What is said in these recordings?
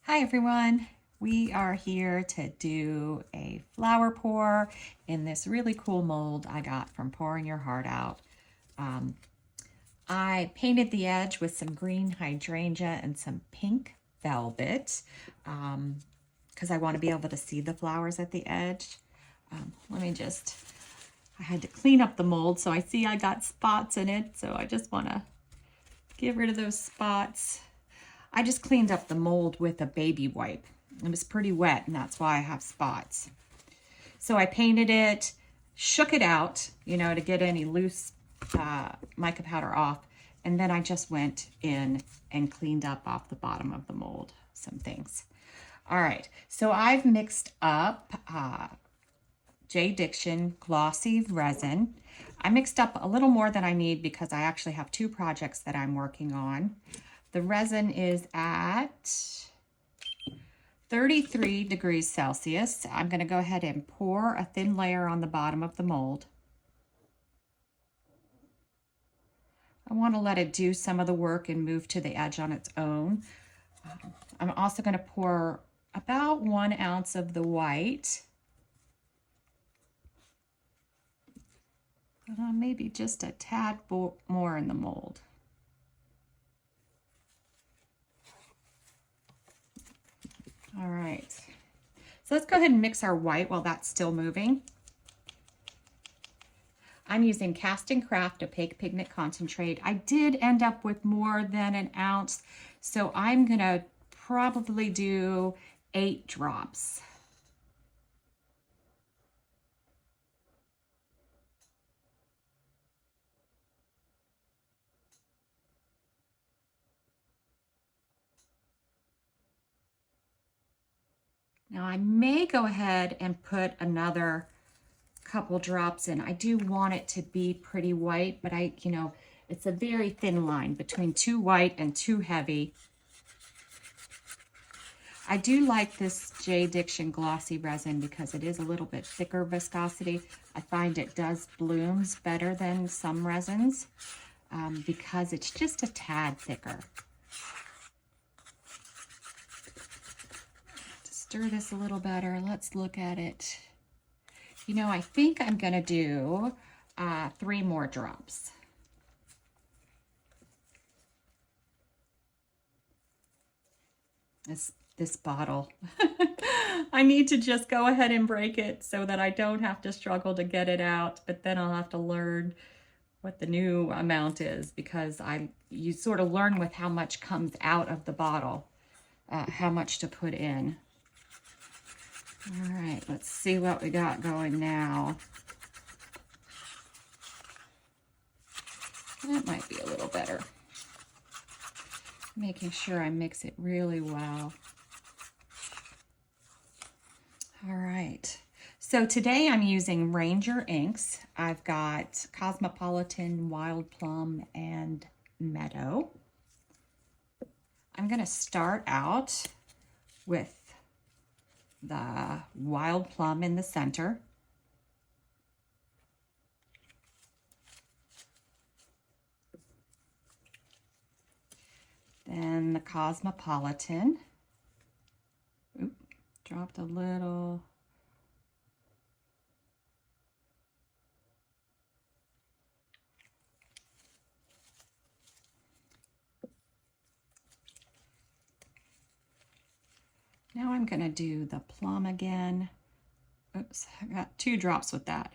Hi everyone, we are here to do a flower pour in this really cool mold I got from Pouring Your Heart Out. Um, I painted the edge with some green hydrangea and some pink velvet because I want to be able to see the flowers at the edge. I had to clean up the mold, so I see I got spots in it, so I just want to get rid of those spots. I just cleaned up the mold with a baby wipe. It was pretty wet, and that's why I have spots. So I painted it, shook it out, to get any loose mica powder off. And then I just went in and cleaned up off the bottom of the mold some things. All right, so I've mixed up J. Diction glossy resin. I mixed up a little more than I need because I actually have two projects that I'm working on. The resin is at 33 degrees Celsius. I'm going to go ahead and pour a thin layer on the bottom of the mold. I want to let it do some of the work and move to the edge on its own. I'm also going to pour about 1 ounce of the white. Maybe just a tad more in the mold. All right, so let's go ahead and mix our white while that's still moving. I'm using Cast and Craft Opaque Pigment Concentrate. I did end up with more than 1 ounce, so I'm gonna probably do 8 drops. Now I may go ahead and put another couple drops in. I do want it to be pretty white, but it's a very thin line between too white and too heavy. I do like this J. Diction glossy resin because it is a little bit thicker viscosity. I find it does blooms better than some resins because it's just a tad thicker. To stir this a little better, let's look at it. I think I'm gonna do 3 more drops. This bottle. I need to just go ahead and break it so that I don't have to struggle to get it out, but then I'll have to learn what the new amount is because you sort of learn with how much comes out of the bottle, how much to put in. All right, let's see what we got going now. That might be a little better. Making sure I mix it really well. All right, so today I'm using Ranger inks. I've got Cosmopolitan, Wild Plum, and Meadow. I'm gonna start out with the Wild Plum in the center. Then the Cosmopolitan. Oop, dropped a little. Now I'm going to do the plum again. Oops, I got 2 drops with that.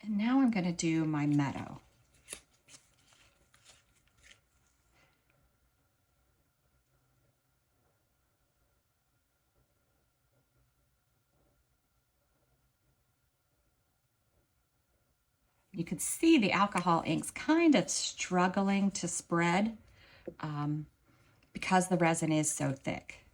And now I'm going to do my meadow. You can see the alcohol inks kind of struggling to spread because the resin is so thick.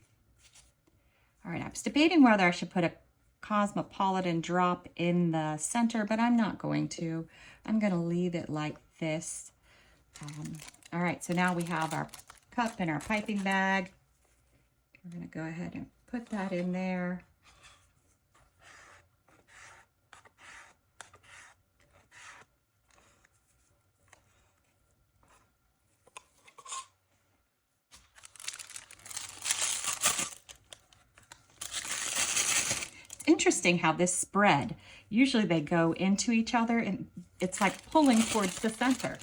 All right, I was debating whether I should put a Cosmopolitan drop in the center, but I'm not going to. I'm going to leave it like this. All right, so now we have our cup and our piping bag. We're going to go ahead and put that in there. interesting how this spread. Usually they go into each other and it's like pulling towards the center,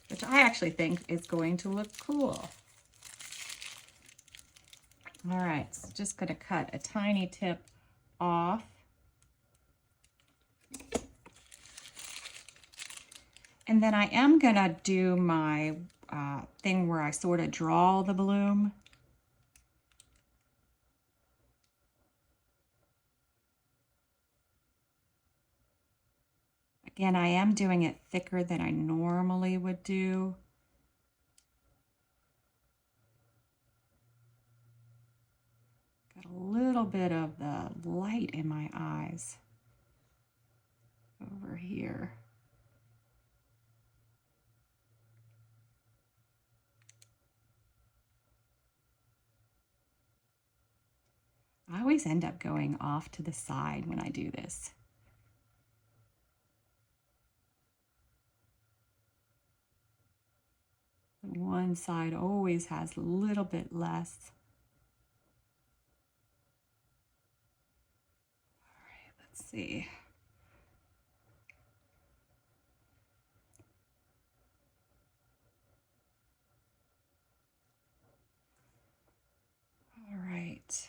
which I actually think is going to look cool. All right, so just going to cut a tiny tip off. And then I am going to do my thing where I sort of draw the bloom. Again, I am doing it thicker than I normally would do. Got a little bit of the light in my eyes over here. I always end up going off to the side when I do this. One side always has a little bit less. All right, let's see. All right.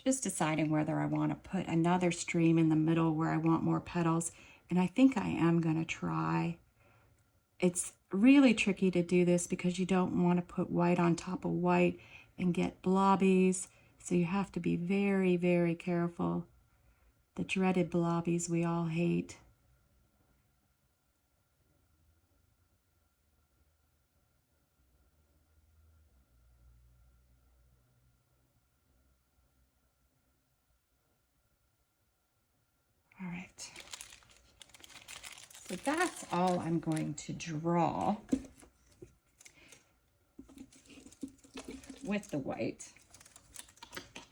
Just deciding whether I want to put another stream in the middle where I want more petals. And I think I am going to try. It's really tricky to do this because you don't want to put white on top of white and get blobbies. So you have to be very, very careful. The dreaded blobbies we all hate. All right. So that's all I'm going to draw with the white.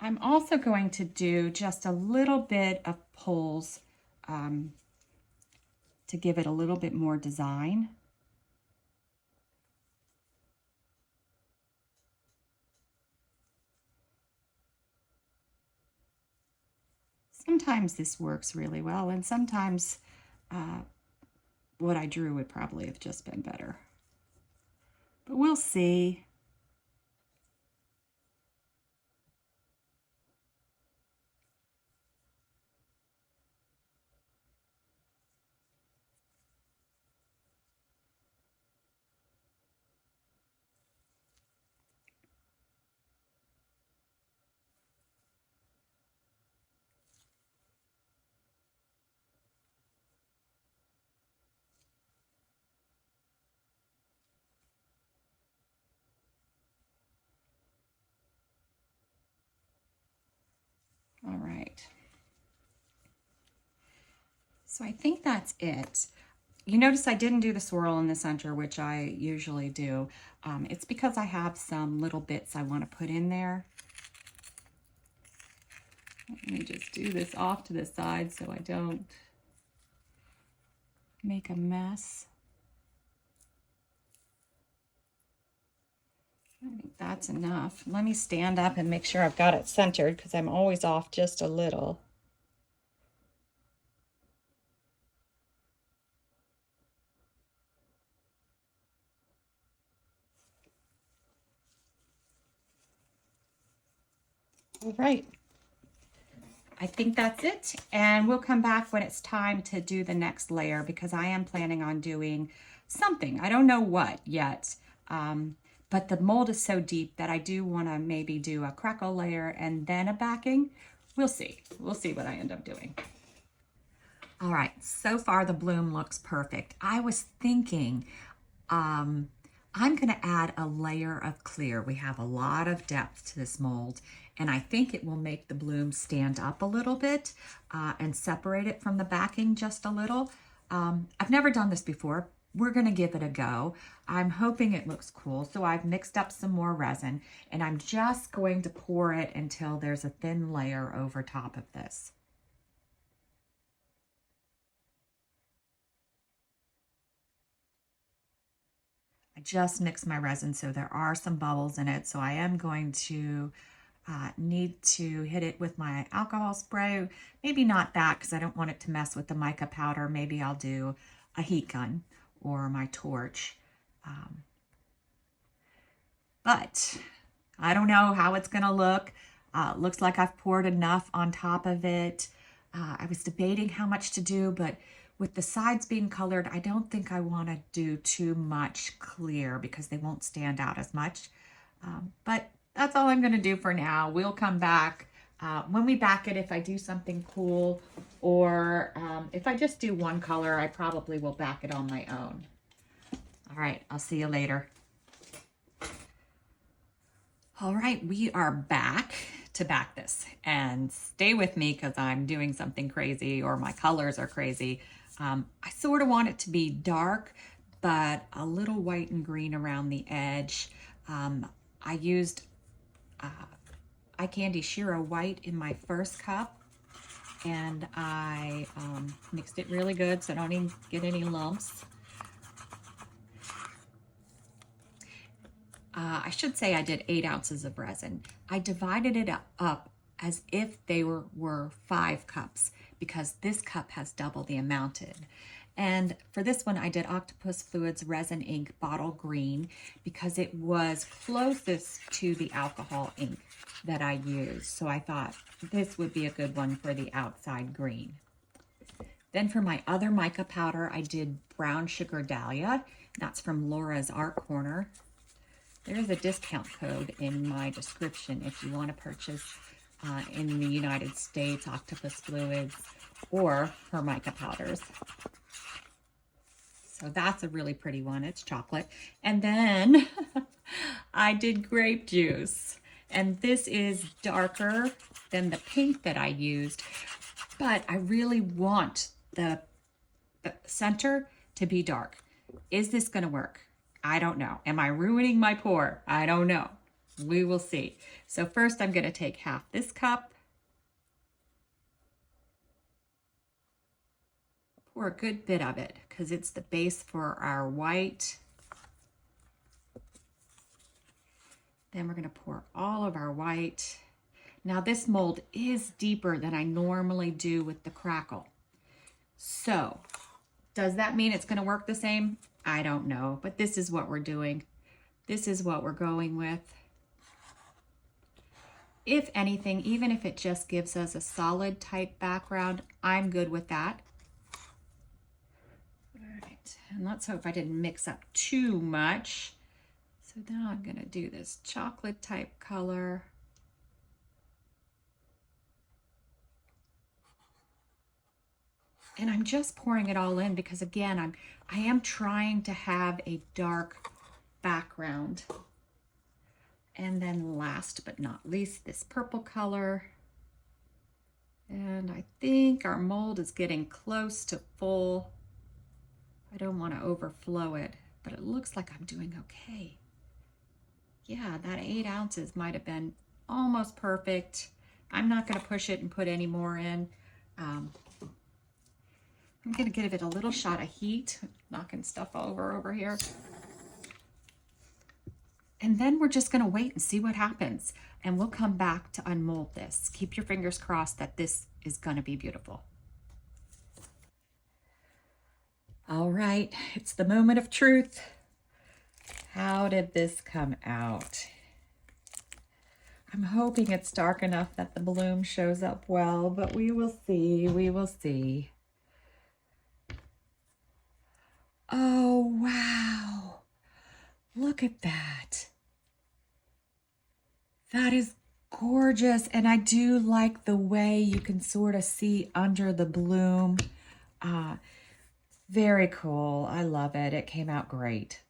I'm also going to do just a little bit of pulls to give it a little bit more design. Sometimes this works really well, and sometimes what I drew would probably have just been better. But we'll see. All right. So I think that's it. You notice I didn't do the swirl in the center, which I usually do. It's because I have some little bits I want to put in there. Let me just do this off to the side so I don't make a mess. I think that's enough. Let me stand up and make sure I've got it centered because I'm always off just a little. All right. I think that's it, and we'll come back when it's time to do the next layer because I am planning on doing something. I don't know what yet, but the mold is so deep that I do want to maybe do a crackle layer and then a backing. We'll see. We'll see what I end up doing. All right, so far the bloom looks perfect. I was thinking I'm going to add a layer of clear. We have a lot of depth to this mold, and I think it will make the bloom stand up a little bit and separate it from the backing just a little. I've never done this before. We're going to give it a go. I'm hoping it looks cool. So I've mixed up some more resin, and I'm just going to pour it until there's a thin layer over top of this. I just mixed my resin, so there are some bubbles in it. So I am going to need to hit it with my alcohol spray. Maybe not that, because I don't want it to mess with the mica powder. Maybe I'll do a heat gun or my torch. But I don't know how it's gonna look. Looks like I've poured enough on top of it. I was debating how much to do, but with the sides being colored, I don't think I want to do too much clear because they won't stand out as much. But that's all I'm going to do for now. We'll come back when we back it. If I do something cool, or if I just do one color, I probably will back it on my own. All right, I'll see you later. All right, we are back to back this, and stay with me because I'm doing something crazy, or my colors are crazy. I sort of want it to be dark, but a little white and green around the edge. I used eye candy Shiro white in my first cup, and I mixed it really good so I don't even get any lumps. I should say I did 8 ounces of resin. I divided it up as if they were 5 cups, because this cup has double the amount in. And for this one, I did Octopus Fluids Resin Ink Bottle Green because it was closest to the alcohol ink that I used. So I thought this would be a good one for the outside green. Then for my other mica powder, I did Brown Sugar Dahlia. That's from Laura's Art Corner. There is a discount code in my description if you want to purchase in the United States Octopus Fluids or her mica powders. So that's a really pretty one. It's chocolate. And then I did grape juice. And this is darker than the pink that I used. But I really want the center to be dark. Is this going to work? I don't know. Am I ruining my pour? I don't know. We will see. So first I'm going to take half this cup. Pour a good bit of it because it's the base for our white. Then we're going to pour all of our white. Now this mold is deeper than I normally do with the Crackle. So does that mean it's going to work the same? I don't know, but this is what we're doing. This is what we're going with. If anything, even if it just gives us a solid type background, I'm good with that. All right, and let's hope I didn't mix up too much. So now I'm gonna do this chocolate type color. And I'm just pouring it all in because again, I am trying to have a dark background. And then last but not least, this purple color. And I think our mold is getting close to full. I don't want to overflow it, but it looks like I'm doing okay. Yeah, that 8 ounces might have been almost perfect. I'm not going to push it and put any more in. I'm going to give it a little shot of heat, knocking stuff over here. And then we're just going to wait and see what happens. And we'll come back to unmold this. Keep your fingers crossed that this is going to be beautiful. All right, it's the moment of truth. How did this come out? I'm hoping it's dark enough that the bloom shows up well, but we will see, we will see. Oh, wow. Look at that. That is gorgeous. And I do like the way you can sort of see under the bloom. Very cool. I love it. It came out great.